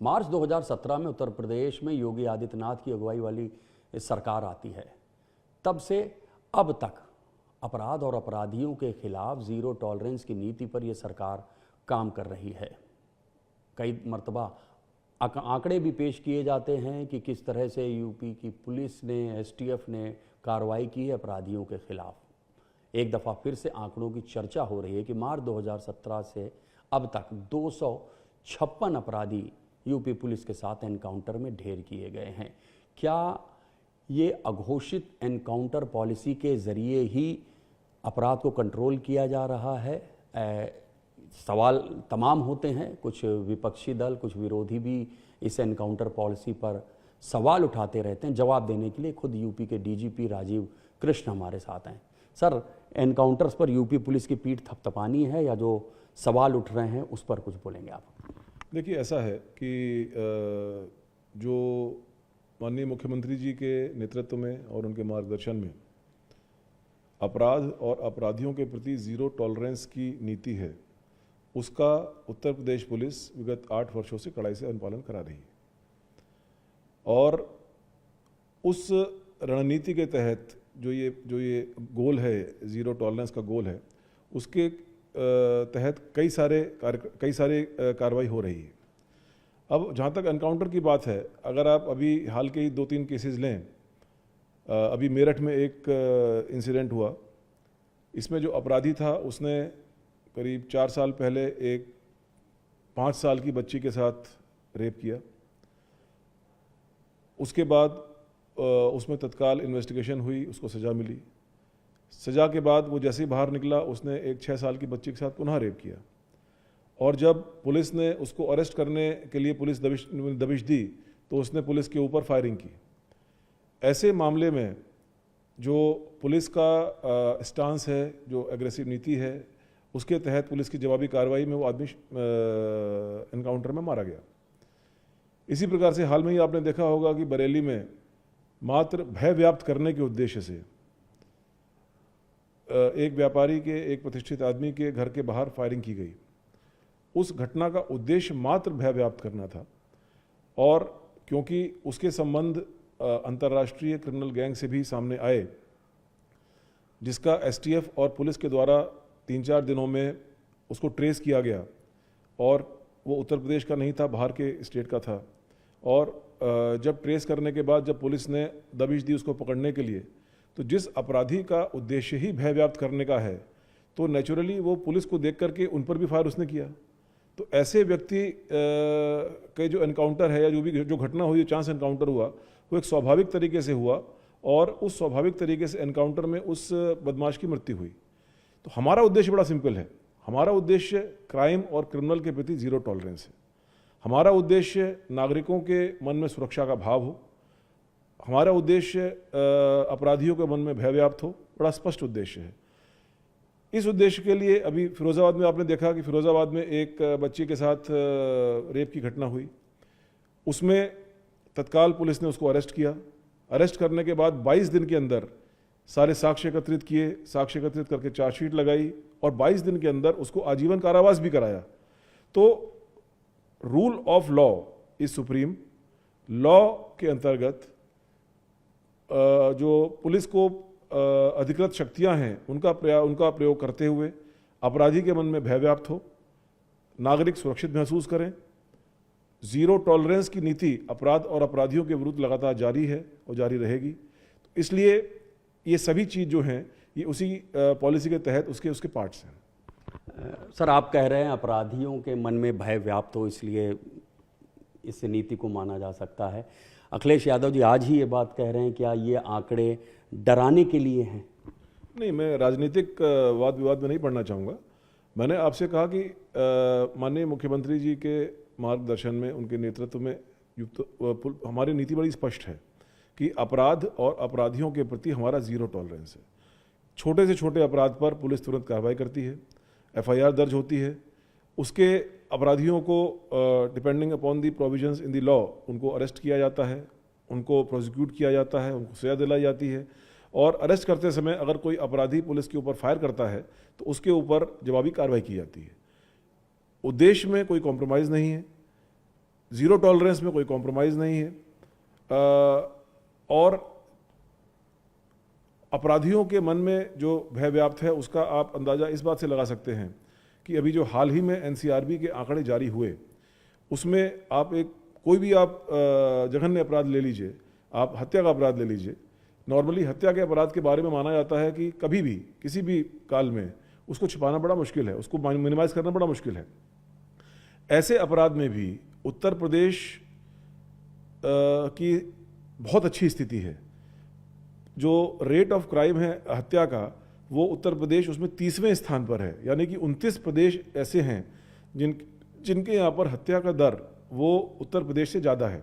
मार्च 2017 में उत्तर प्रदेश में योगी आदित्यनाथ की अगुवाई वाली सरकार आती है। तब से अब तक अपराध और अपराधियों के खिलाफ जीरो टॉलरेंस की नीति पर यह सरकार काम कर रही है। कई मर्तबा आंकड़े भी पेश किए जाते हैं कि किस तरह से यूपी की पुलिस ने, एसटीएफ ने कार्रवाई की है अपराधियों के खिलाफ। एक दफ़ा फिर से आंकड़ों की चर्चा हो रही है कि मार्च 2017 से अब तक 256 अपराधी यूपी पुलिस के साथ एनकाउंटर में ढेर किए गए हैं। क्या ये अघोषित एनकाउंटर पॉलिसी के ज़रिए ही अपराध को कंट्रोल किया जा रहा है? सवाल तमाम होते हैं। कुछ विपक्षी दल, कुछ विरोधी भी इस एनकाउंटर पॉलिसी पर सवाल उठाते रहते हैं। जवाब देने के लिए खुद यूपी के डीजीपी राजीव कृष्ण हमारे साथ हैं। सर, एनकाउंटर्स पर यूपी पुलिस की पीठ थपथपानी है या जो सवाल उठ रहे हैं उस पर कुछ बोलेंगे आप? देखिए, ऐसा है कि जो माननीय मुख्यमंत्री जी के नेतृत्व में और उनके मार्गदर्शन में अपराध और अपराधियों के प्रति ज़ीरो टॉलरेंस की नीति है, उसका उत्तर प्रदेश पुलिस विगत 8 वर्षों से कड़ाई से अनुपालन करा रही है। और उस रणनीति के तहत जो ये गोल है, ज़ीरो टॉलरेंस का गोल है, उसके तहत कई सारे कार्रवाई हो रही है। अब जहाँ तक एनकाउंटर की बात है, अगर आप अभी हाल के ही 2-3 केसेस लें, अभी मेरठ में एक इंसिडेंट हुआ। इसमें जो अपराधी था उसने करीब 4 साल पहले एक 5 साल की बच्ची के साथ रेप किया। उसके बाद उसमें तत्काल इन्वेस्टिगेशन हुई, उसको सज़ा मिली। सज़ा के बाद वो जैसे ही बाहर निकला, उसने एक 6 साल की बच्ची के साथ पुनः रेप किया। और जब पुलिस ने उसको अरेस्ट करने के लिए पुलिस दबिश दी तो उसने पुलिस के ऊपर फायरिंग की। ऐसे मामले में जो पुलिस का स्टांस है, जो एग्रेसिव नीति है, उसके तहत पुलिस की जवाबी कार्रवाई में वो आदमी एनकाउंटर में मारा गया। इसी प्रकार से हाल में ही आपने देखा होगा कि बरेली में मात्र भय व्याप्त करने के उद्देश्य से एक व्यापारी के, एक प्रतिष्ठित आदमी के घर के बाहर फायरिंग की गई। उस घटना का उद्देश्य मात्र भय व्याप्त करना था। और क्योंकि उसके संबंध अंतर्राष्ट्रीय क्रिमिनल गैंग से भी सामने आए, जिसका एसटीएफ और पुलिस के द्वारा 3-4 दिनों में उसको ट्रेस किया गया, और वो उत्तर प्रदेश का नहीं था, बाहर के स्टेट का था। और जब ट्रेस करने के बाद जब पुलिस ने दबिश दी उसको पकड़ने के लिए, तो जिस अपराधी का उद्देश्य ही भय व्याप्त करने का है, तो नेचुरली वो पुलिस को देख करके उन पर भी फायर उसने किया। तो ऐसे व्यक्ति के जो एनकाउंटर है या जो घटना हुई, चांस एनकाउंटर हुआ, वो एक स्वाभाविक तरीके से हुआ, और उस स्वाभाविक तरीके से एनकाउंटर में उस बदमाश की मृत्यु हुई। तो हमारा उद्देश्य बड़ा सिंपल है। हमारा उद्देश्य क्राइम और क्रिमिनल के प्रति ज़ीरो टॉलरेंस है। हमारा उद्देश्य नागरिकों के मन में सुरक्षा का भाव हो। हमारा उद्देश्य अपराधियों के मन में भय व्याप्त हो। बड़ा स्पष्ट उद्देश्य है। इस उद्देश्य के लिए अभी फिरोजाबाद में आपने देखा कि फिरोजाबाद में एक बच्ची के साथ रेप की घटना हुई। उसमें तत्काल पुलिस ने उसको अरेस्ट किया। अरेस्ट करने के बाद 22 दिन के अंदर सारे साक्ष्य एकत्रित किए, साक्ष्य एकत्रित करके चार्जशीट लगाई, और 22 दिन के अंदर उसको आजीवन कारावास भी कराया। तो rule of law is supreme. Law के अंतर्गत जो पुलिस को अधिकृत शक्तियां हैं, उनका प्रयोग करते हुए अपराधी के मन में भय व्याप्त हो, नागरिक सुरक्षित महसूस करें। ज़ीरो टॉलरेंस की नीति अपराध और अपराधियों के विरुद्ध लगातार जारी है और जारी रहेगी। तो इसलिए ये सभी चीज़ जो हैं, ये उसी पॉलिसी के तहत उसके पार्ट्स हैं। सर, आप कह रहे हैं अपराधियों के मन में भय व्याप्त हो, इसलिए इस नीति को माना जा सकता है। अखिलेश यादव जी आज ही ये बात कह रहे हैं, क्या ये आंकड़े डराने के लिए हैं? नहीं, मैं राजनीतिक वाद विवाद में नहीं पढ़ना चाहूँगा। मैंने आपसे कहा कि माननीय मुख्यमंत्री जी के मार्गदर्शन में, उनके नेतृत्व में युक्त हमारी नीति बड़ी स्पष्ट है कि अपराध और अपराधियों के प्रति हमारा ज़ीरो टॉलरेंस है। छोटे से छोटे अपराध पर पुलिस तुरंत कार्रवाई करती है, एफआईआर दर्ज होती है। उसके अपराधियों को depending upon the provisions in the law उनको अरेस्ट किया जाता है, उनको प्रोसिक्यूट किया जाता है, उनको सजा दिलाई जाती है। और अरेस्ट करते समय अगर कोई अपराधी पुलिस के ऊपर फायर करता है तो उसके ऊपर जवाबी कार्रवाई की जाती है। उद्देश्य में कोई कॉम्प्रोमाइज़ नहीं है। ज़ीरो टॉलरेंस में कोई कॉम्प्रोमाइज़ नहीं है, और अपराधियों के मन में जो भय व्याप्त है उसका आप अंदाज़ा इस बात से लगा सकते हैं कि अभी जो हाल ही में एनसीआरबी के आंकड़े जारी हुए उसमें आप कोई भी आप जघन्य अपराध ले लीजिए, आप हत्या का अपराध ले लीजिए। नॉर्मली हत्या के अपराध के बारे में माना जाता है कि कभी भी किसी भी काल में उसको छिपाना बड़ा मुश्किल है, उसको मिनिमाइज करना बड़ा मुश्किल है। ऐसे अपराध में भी उत्तर प्रदेश की बहुत अच्छी स्थिति है। जो रेट ऑफ क्राइम है हत्या का, वो उत्तर प्रदेश उसमें 30वें स्थान पर है, यानी कि 29 प्रदेश ऐसे हैं जिनके यहाँ पर हत्या का दर वो उत्तर प्रदेश से ज़्यादा है।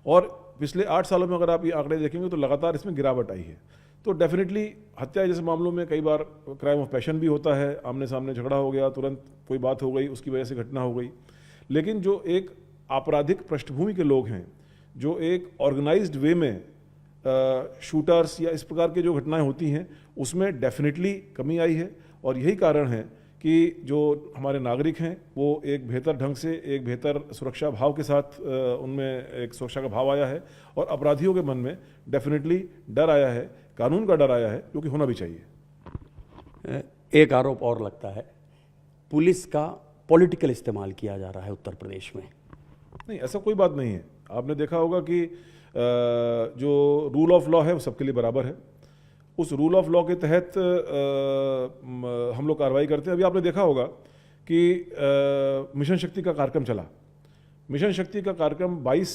और पिछले 8 सालों में अगर आप ये आंकड़े देखेंगे तो लगातार इसमें गिरावट आई है। तो डेफिनेटली हत्या जैसे मामलों में कई बार क्राइम ऑफ पैशन भी होता है, आमने सामने झगड़ा हो गया, तुरंत कोई बात हो गई, उसकी वजह से घटना हो गई। लेकिन जो एक आपराधिक पृष्ठभूमि के लोग हैं, जो एक ऑर्गेनाइज्ड वे में शूटर्स या इस प्रकार के जो घटनाएं होती हैं, उसमें डेफिनेटली कमी आई है। और यही कारण है कि जो हमारे नागरिक हैं वो एक बेहतर ढंग से, एक बेहतर सुरक्षा भाव के साथ उनमें एक सुरक्षा का भाव आया है, और अपराधियों के मन में डेफिनेटली डर आया है, कानून का डर आया है, जो कि होना भी चाहिए। एक आरोप और लगता है, पुलिस का पॉलिटिकल इस्तेमाल किया जा रहा है उत्तर प्रदेश में। नहीं, ऐसा कोई बात नहीं है। आपने देखा होगा कि जो रूल ऑफ लॉ है वो सबके लिए बराबर है। उस रूल ऑफ लॉ के तहत हम लोग कार्रवाई करते हैं। अभी आपने देखा होगा कि मिशन शक्ति का कार्यक्रम चला। मिशन शक्ति का कार्यक्रम 22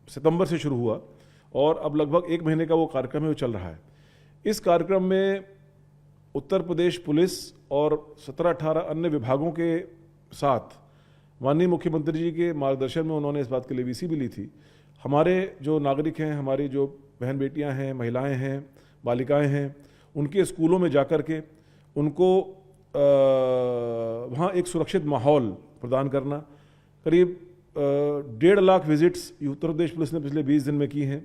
सितंबर से शुरू हुआ और अब लगभग 1 महीने का वो कार्यक्रम है, वो चल रहा है। इस कार्यक्रम में उत्तर प्रदेश पुलिस और 17-18 अन्य विभागों के साथ माननीय मुख्यमंत्री जी के मार्गदर्शन में उन्होंने इस बात के लिए वीसी भी ली थी। हमारे जो नागरिक हैं, हमारी जो बहन बेटियां हैं, महिलाएं हैं, बालिकाएं हैं, उनके स्कूलों में जाकर के उनको वहाँ एक सुरक्षित माहौल प्रदान करना। करीब 1.5 लाख विजिट्स उत्तर प्रदेश पुलिस ने पिछले 20 दिन में की हैं।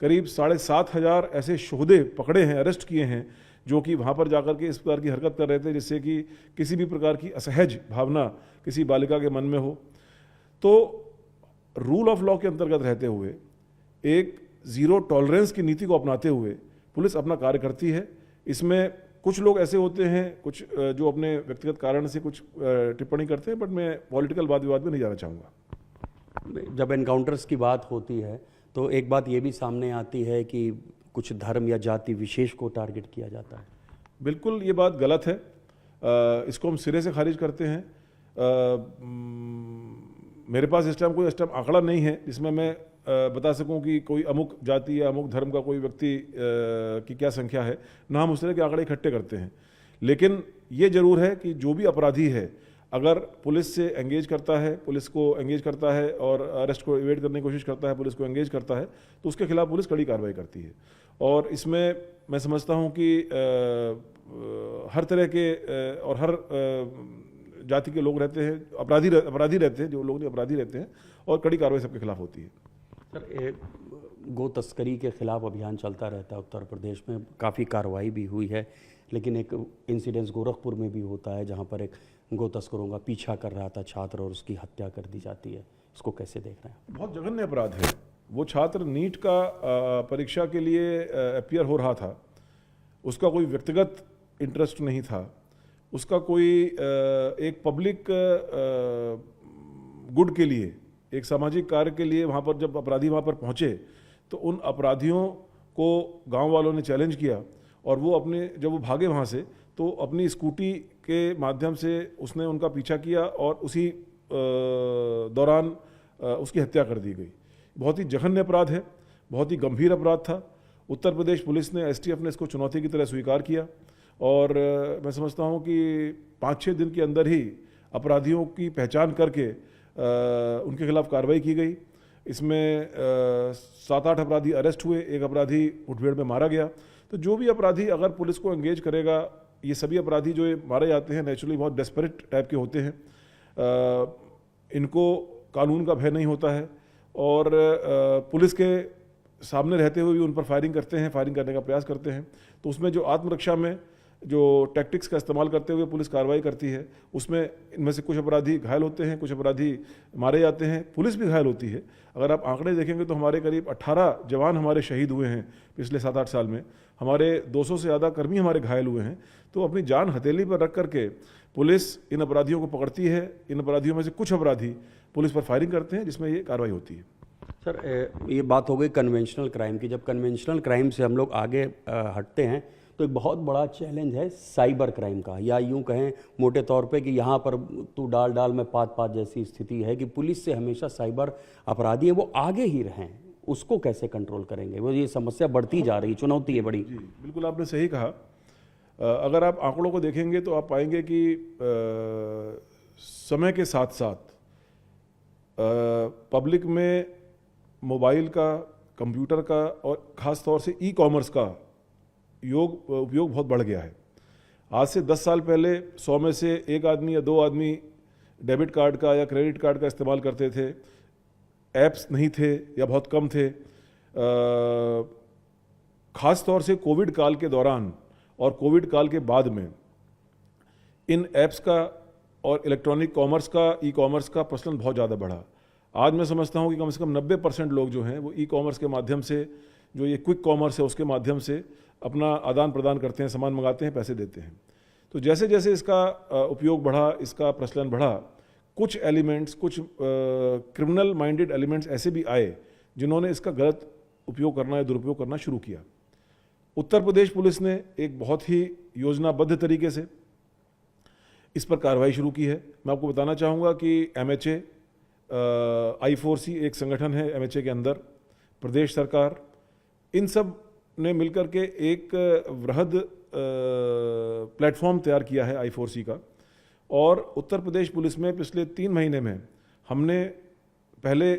करीब 7,500 ऐसे शोहदे पकड़े हैं, अरेस्ट किए हैं, जो कि वहाँ पर जाकर के इस प्रकार की हरकत कर रहे थे जिससे कि किसी भी प्रकार की असहज भावना किसी बालिका के मन में हो। तो रूल ऑफ लॉ के अंतर्गत रहते हुए, एक ज़ीरो टॉलरेंस की नीति को अपनाते हुए पुलिस अपना कार्य करती है। इसमें कुछ लोग ऐसे होते हैं, कुछ जो अपने व्यक्तिगत कारण से कुछ टिप्पणी करते हैं, बट मैं पॉलिटिकल वाद विवाद में नहीं जाना चाहूँगा। जब एनकाउंटर्स की बात होती है तो एक बात ये भी सामने आती है कि कुछ धर्म या जाति विशेष को टारगेट किया जाता है। बिल्कुल ये बात गलत है, इसको हम सिरे से खारिज करते हैं। मेरे पास इस टाइम आंकड़ा नहीं है जिसमें मैं बता सकूं कि कोई अमुक जाति या अमुक धर्म का कोई व्यक्ति की क्या संख्या है, ना हम उस तरह के आंकड़े इकट्ठे करते हैं। लेकिन ये जरूर है कि जो भी अपराधी है, अगर पुलिस से एंगेज करता है, पुलिस को एंगेज करता है और अरेस्ट को इवेट करने की कोशिश करता है, पुलिस को एंगेज करता है, तो उसके खिलाफ पुलिस कड़ी कार्रवाई करती है। और इसमें मैं समझता हूँ कि हर तरह के और हर जाति के लोग रहते हैं, अपराधी रहते हैं, जो लोग नहीं अपराधी रहते हैं, और कड़ी कार्रवाई सबके खिलाफ होती है। सर, गो तस्करी के खिलाफ अभियान चलता रहता है उत्तर प्रदेश में, काफ़ी कार्रवाई भी हुई है, लेकिन एक इंसिडेंस गोरखपुर में भी होता है जहां पर एक गो तस्करों का पीछा कर रहा था छात्र और उसकी हत्या कर दी जाती है। इसको कैसे देख रहे हैं? बहुत जघन्य अपराध है। वो छात्र नीट का परीक्षा के लिए अपीयर हो रहा था, उसका कोई व्यक्तिगत इंटरेस्ट नहीं था, उसका कोई एक पब्लिक गुड के लिए, एक सामाजिक कार्य के लिए वहाँ पर जब अपराधी वहाँ पर पहुँचे तो उन अपराधियों को गांव वालों ने चैलेंज किया, और वो जब वो भागे वहाँ से तो अपनी स्कूटी के माध्यम से उसने उनका पीछा किया और उसी दौरान उसकी हत्या कर दी गई। बहुत ही जघन्य अपराध है, बहुत ही गंभीर अपराध था। उत्तर प्रदेश पुलिस ने, एसटीएफ ने इसको चुनौती की तरह स्वीकार किया, और मैं समझता हूँ कि 5-6 दिन के अंदर ही अपराधियों की पहचान करके उनके खिलाफ कार्रवाई की गई। इसमें 7-8 अपराधी अरेस्ट हुए, एक अपराधी मुठभेड़ में मारा गया। तो जो भी अपराधी अगर पुलिस को एंगेज करेगा, ये सभी अपराधी जो मारे जाते हैं नेचुरली बहुत डेस्परेट टाइप के होते हैं, इनको कानून का भय नहीं होता है, और पुलिस के सामने रहते हुए भी उन पर फायरिंग करते हैं, फायरिंग करने का प्रयास करते हैं। तो उसमें जो आत्मरक्षा में जो टैक्टिक्स का इस्तेमाल करते हुए पुलिस कार्रवाई करती है, उसमें इनमें से कुछ अपराधी घायल होते हैं, कुछ अपराधी मारे जाते हैं, पुलिस भी घायल होती है। अगर आप आंकड़े देखेंगे तो हमारे करीब 18 जवान हमारे शहीद हुए हैं पिछले 7-8 साल में, हमारे 200 से ज़्यादा कर्मी हमारे घायल हुए हैं। तो अपनी जान हथेली पर रख करके पुलिस इन अपराधियों को पकड़ती है। इन अपराधियों में से कुछ अपराधी पुलिस पर फायरिंग करते हैं, जिसमें ये कार्रवाई होती है। सर, ये बात हो गई कन्वेंशनल क्राइम की। जब कन्वेंशनल क्राइम से हम लोग आगे हटते हैं तो एक बहुत बड़ा चैलेंज है साइबर क्राइम का, या यूं कहें मोटे तौर पे कि यहाँ पर तू डाल डाल में पात पात जैसी स्थिति है कि पुलिस से हमेशा साइबर अपराधी है वो आगे ही रहें। उसको कैसे कंट्रोल करेंगे? वो ये समस्या बढ़ती जा रही, चुनौती है बड़ी। जी बिल्कुल, आपने सही कहा। अगर आप आंकड़ों को देखेंगे तो आप पाएंगे कि समय के साथ साथ पब्लिक में मोबाइल का, कंप्यूटर का और ख़ास तौर से ई-कॉमर्स का उपयोग बहुत बढ़ गया है। आज से 10 साल पहले 100 में से 1 आदमी या 2 आदमी डेबिट कार्ड का या क्रेडिट कार्ड का इस्तेमाल करते थे। ऐप्स नहीं थे या बहुत कम थे। ख़ास तौर से कोविड काल के दौरान और कोविड काल के बाद में इन ऐप्स का और इलेक्ट्रॉनिक कॉमर्स का, ई-कॉमर्स का प्रचलन बहुत ज़्यादा बढ़ा। आज मैं समझता हूँ कि कम से कम 90% लोग जो हैं वो ई-कॉमर्स के माध्यम से, जो ये क्विक कॉमर्स है उसके माध्यम से अपना आदान प्रदान करते हैं, सामान मंगाते हैं, पैसे देते हैं। तो जैसे जैसे इसका उपयोग बढ़ा, इसका प्रचलन बढ़ा, कुछ एलिमेंट्स, कुछ क्रिमिनल माइंडेड एलिमेंट्स ऐसे भी आए जिन्होंने इसका गलत उपयोग करना या दुरुपयोग करना शुरू किया। उत्तर प्रदेश पुलिस ने एक बहुत ही योजनाबद्ध तरीके से इस पर कार्रवाई शुरू की है। मैं आपको बताना चाहूँगा कि MHA, I4C एक संगठन है MHA के अंदर, प्रदेश सरकार, इन सब ने मिलकर के एक वृहद प्लेटफॉर्म तैयार किया है I4C का। और उत्तर प्रदेश पुलिस में पिछले 3 महीने में हमने पहले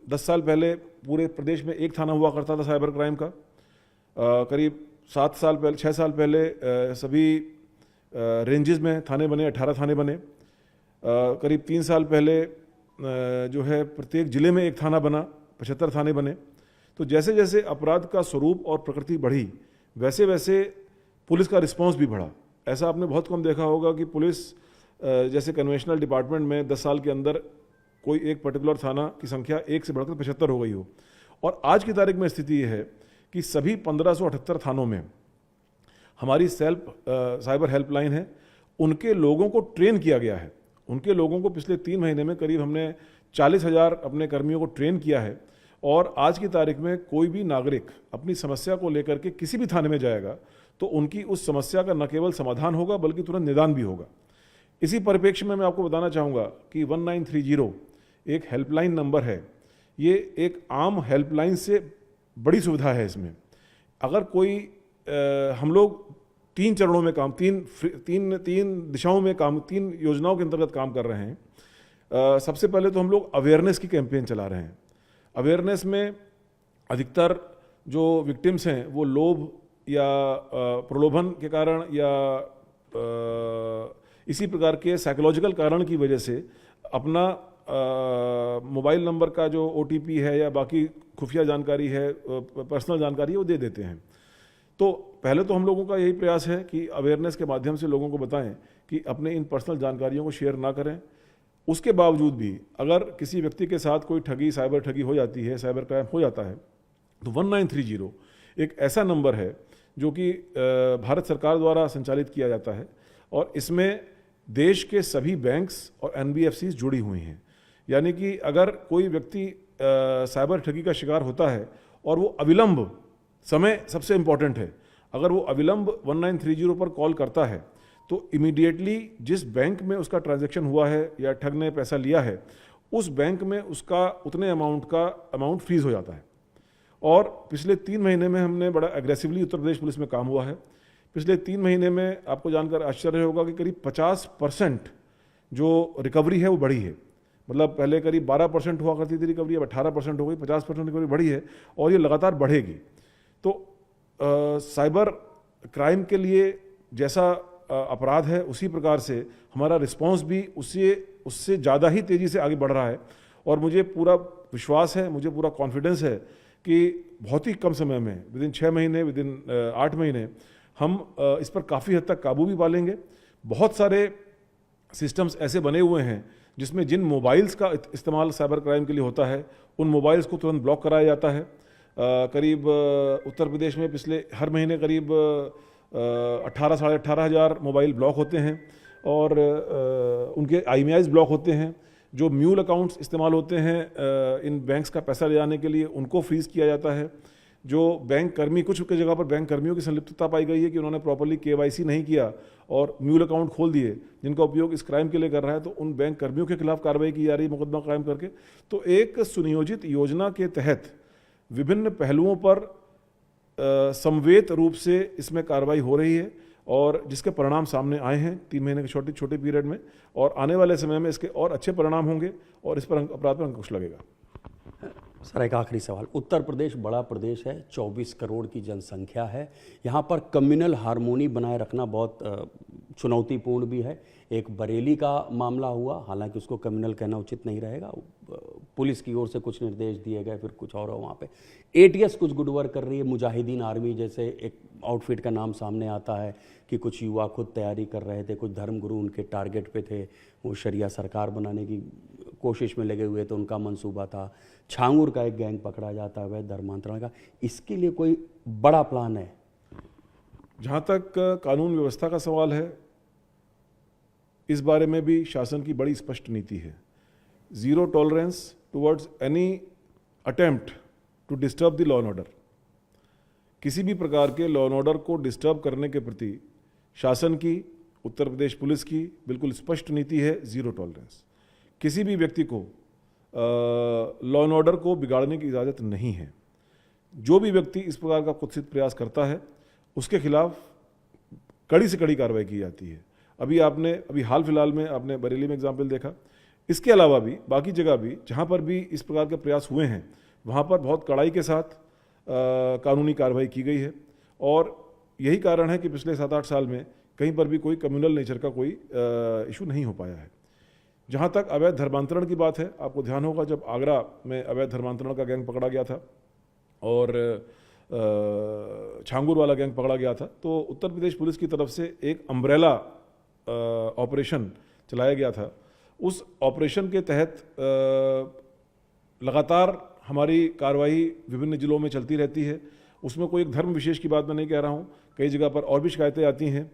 10 साल पहले पूरे प्रदेश में एक थाना हुआ करता था साइबर क्राइम का। करीब 6 साल पहले सभी रेंजेस में थाने बने, 18 थाने बने। करीब 3 साल पहले जो है प्रत्येक ज़िले में एक थाना बना, 75 थाने बने। तो जैसे जैसे अपराध का स्वरूप और प्रकृति बढ़ी, वैसे वैसे पुलिस का रिस्पांस भी बढ़ा। ऐसा आपने बहुत कम देखा होगा कि पुलिस जैसे कन्वेंशनल डिपार्टमेंट में 10 साल के अंदर कोई एक पर्टिकुलर थाना की संख्या 1 से बढ़कर 75 हो गई हो। और आज की तारीख में स्थिति ये है कि सभी 1578 थानों में हमारी साइबर हेल्पलाइन है। उनके लोगों को ट्रेन किया गया है। उनके लोगों को पिछले 3 महीने में करीब हमने 40,000 अपने कर्मियों को ट्रेन किया है। और आज की तारीख में कोई भी नागरिक अपनी समस्या को लेकर के किसी भी थाने में जाएगा तो उनकी उस समस्या का न केवल समाधान होगा बल्कि तुरंत निदान भी होगा। इसी परिप्रेक्ष्य में मैं आपको बताना चाहूँगा कि 1930 एक हेल्पलाइन नंबर है। ये एक आम हेल्पलाइन से बड़ी सुविधा है। इसमें अगर कोई हम लोग 3 चरणों में काम, तीन दिशाओं में काम, 3 योजनाओं के अंतर्गत काम कर रहे हैं। सबसे पहले तो हम लोग अवेयरनेस की कैंपेन चला रहे हैं। अवेयरनेस में अधिकतर जो विक्टिम्स हैं वो लोभ या प्रलोभन के कारण या इसी प्रकार के साइकोलॉजिकल कारण की वजह से अपना मोबाइल नंबर का जो OTP है या बाकी खुफिया जानकारी है, पर्सनल जानकारी है, वो दे देते हैं। तो पहले तो हम लोगों का यही प्रयास है कि अवेयरनेस के माध्यम से लोगों को बताएं कि अपने इन पर्सनल जानकारियों को शेयर ना करें। उसके बावजूद भी अगर किसी व्यक्ति के साथ कोई ठगी, साइबर ठगी हो जाती है, साइबर क्राइम हो जाता है, तो 1930 एक ऐसा नंबर है जो कि भारत सरकार द्वारा संचालित किया जाता है। और इसमें देश के सभी बैंक्स और NBFCs जुड़ी हुई हैं। यानी कि अगर कोई व्यक्ति साइबर ठगी का शिकार होता है और वो अविलंब, समय सबसे इम्पॉर्टेंट है, अगर वो अविलंब 1930 पर कॉल करता है तो इमीडिएटली जिस बैंक में उसका ट्रांजैक्शन हुआ है या ठग ने पैसा लिया है, उस बैंक में उसका उतने अमाउंट फ्रीज हो जाता है। और पिछले 3 महीने में हमने बड़ा एग्रेसिवली उत्तर प्रदेश पुलिस में काम हुआ है। पिछले 3 महीने में आपको जानकर आश्चर्य होगा कि करीब 50% जो रिकवरी है वो बढ़ी है। मतलब पहले करीब 12% हुआ करती थी रिकवरी, अब 18% हो गई, 50% रिकवरी बढ़ी है और ये लगातार बढ़ेगी। तो साइबर क्राइम के लिए जैसा अपराध है उसी प्रकार से हमारा रिस्पांस भी उससे ज़्यादा ही तेज़ी से आगे बढ़ रहा है। और मुझे पूरा विश्वास है, मुझे पूरा कॉन्फिडेंस है कि बहुत ही कम समय में, विदिन 6 महीने, विदिन 8 महीने, हम इस पर काफ़ी हद तक काबू भी पा लेंगे। बहुत सारे सिस्टम्स ऐसे बने हुए हैं जिसमें जिन मोबाइल्स का इस्तेमाल साइबर क्राइम के लिए होता है उन मोबाइल्स को तुरंत ब्लॉक कराया जाता है। करीब उत्तर प्रदेश में पिछले हर महीने करीब 18 साढ़े 18 हज़ार मोबाइल ब्लॉक होते हैं और उनके IMEIs ब्लॉक होते हैं। जो म्यूल अकाउंट्स इस्तेमाल होते हैं इन बैंक्स का पैसा ले जाने के लिए उनको फ्रीज़ किया जाता है। जो बैंक कर्मी, कुछ जगह पर बैंक कर्मियों की संलिप्तता पाई गई है कि उन्होंने प्रॉपर्ली KYC नहीं किया और म्यूल अकाउंट खोल दिए जिनका उपयोग इस क्राइम के लिए कर रहा है, तो उन बैंक कर्मियों के खिलाफ कार्रवाई की जा रही है मुकदमा कायम करके। तो एक सुनियोजित योजना के तहत विभिन्न पहलुओं पर समवेत रूप से इसमें कार्रवाई हो रही है और जिसके परिणाम सामने आए हैं 3 महीने के छोटे छोटे पीरियड में, और आने वाले समय में इसके और अच्छे परिणाम होंगे और इस पर अपराध पर अंकुश लगेगा। सर, एक आखिरी सवाल। उत्तर प्रदेश बड़ा प्रदेश है, 24 करोड़ की जनसंख्या है। यहाँ पर कम्युनल हार्मोनी बनाए रखना बहुत चुनौतीपूर्ण भी है। एक बरेली का मामला हुआ, हालांकि उसको कम्युनल कहना उचित नहीं रहेगा, पुलिस की ओर से कुछ निर्देश दिए गए, फिर कुछ और वहाँ पे ATS कुछ गुड वर्क कर रही है। मुजाहिदीन आर्मी जैसे एक आउटफिट का नाम सामने आता है कि कुछ युवा खुद तैयारी कर रहे थे, कुछ धर्मगुरु उनके टारगेट पे थे, वो शरिया सरकार बनाने की कोशिश में लगे हुए थे, उनका मंसूबा था। छांगुर का एक गैंग पकड़ा जाता है वैध धर्मांतरण का। इसके लिए कोई बड़ा प्लान है? जहाँ तक कानून व्यवस्था का सवाल है, इस बारे में भी शासन की बड़ी स्पष्ट नीति है। Zero tolerance towards any attempt to disturb the law and order. किसी भी प्रकार के लॉ एंड ऑर्डर को डिस्टर्ब करने के प्रति शासन की, उत्तर प्रदेश पुलिस की बिल्कुल स्पष्ट नीति है, ज़ीरो टॉलरेंस। किसी भी व्यक्ति को लॉ एंड ऑर्डर को बिगाड़ने की इजाज़त नहीं है। जो भी व्यक्ति इस प्रकार का कुत्सित प्रयास करता है उसके खिलाफ कड़ी से कड़ी कार्रवाई की जाती है। अभी हाल फिलहाल में आपने बरेली में एग्जाम्पल देखा। इसके अलावा भी बाकी जगह भी जहाँ पर भी इस प्रकार के प्रयास हुए हैं वहाँ पर बहुत कड़ाई के साथ कानूनी कार्रवाई की गई है और यही कारण है कि पिछले 7-8 साल में कहीं पर भी कोई कम्युनल नेचर का कोई इशू नहीं हो पाया है। जहाँ तक अवैध धर्मांतरण की बात है, आपको ध्यान होगा जब आगरा में अवैध धर्मांतरण का गैंग पकड़ा गया था और छांगुर वाला गैंग पकड़ा गया था, तो उत्तर प्रदेश पुलिस की तरफ से एक अम्ब्रेला ऑपरेशन चलाया गया था। उस ऑपरेशन के तहत लगातार हमारी कार्रवाई विभिन्न जिलों में चलती रहती है। उसमें कोई एक धर्म विशेष की बात मैं नहीं कह रहा हूँ, कई जगह पर और भी शिकायतें आती हैं।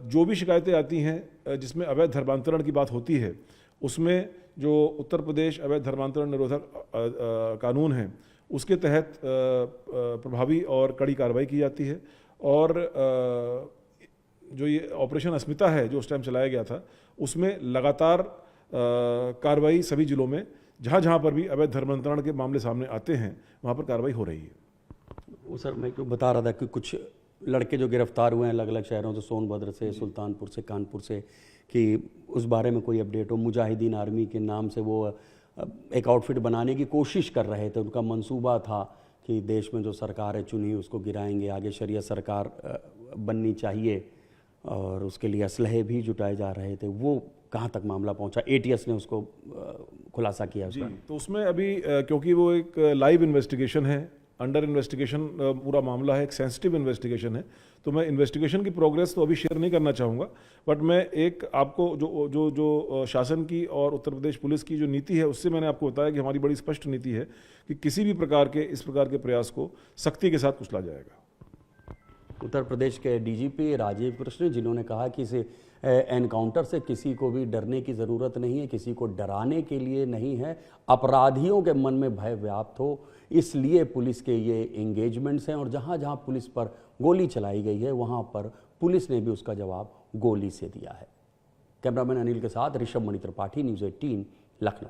जो भी शिकायतें आती हैं जिसमें अवैध धर्मांतरण की बात होती है, उसमें जो उत्तर प्रदेश अवैध धर्मांतरण निरोधक कानून है उसके तहत प्रभावी और कड़ी कार्रवाई की जाती है। और जो ये ऑपरेशन अस्मिता है जो उस टाइम चलाया गया था, उसमें लगातार कार्रवाई सभी जिलों में जहाँ जहाँ पर भी अवैध धर्मांतरण के मामले सामने आते हैं वहाँ पर कार्रवाई हो रही है। वो सर, मैं क्यों बता रहा था कि कुछ लड़के जो गिरफ्तार हुए हैं अलग अलग शहरों से, सोनभद्र से, सुल्तानपुर से, कानपुर से, कि उस बारे में कोई अपडेट हो? मुजाहिदीन आर्मी के नाम से वो एक आउटफिट बनाने की कोशिश कर रहे थे, उनका मंसूबा था कि देश में जो सरकार है चुनी उसको गिराएंगे, आगे शरिया सरकार बननी चाहिए और उसके लिए असलहे भी जुटाए जा रहे थे। वो कहाँ तक मामला पहुंचा? ATS ने उसको खुलासा किया उसका? तो उसमें अभी क्योंकि वो एक लाइव इन्वेस्टिगेशन है, अंडर इन्वेस्टिगेशन पूरा मामला है, एक सेंसिटिव इन्वेस्टिगेशन है, तो मैं इन्वेस्टिगेशन की प्रोग्रेस तो अभी शेयर नहीं करना चाहूँगा। बट मैं एक आपको जो शासन की और उत्तर प्रदेश पुलिस की जो नीति है उससे मैंने आपको बताया कि हमारी बड़ी स्पष्ट नीति है कि किसी भी प्रकार के इस प्रकार के प्रयास को सख्ती के साथ कुचला जाएगा। उत्तर प्रदेश के DGP राजीव कृष्ण, जिन्होंने कहा कि इस एनकाउंटर से किसी को भी डरने की ज़रूरत नहीं है, किसी को डराने के लिए नहीं है, अपराधियों के मन में भय व्याप्त हो इसलिए पुलिस के ये एंगेजमेंट्स हैं और जहाँ जहाँ पुलिस पर गोली चलाई गई है वहाँ पर पुलिस ने भी उसका जवाब गोली से दिया है। कैमरामैन अनिल के साथ ऋषभ मणि त्रिपाठी, न्यूज़ 18, लखनऊ।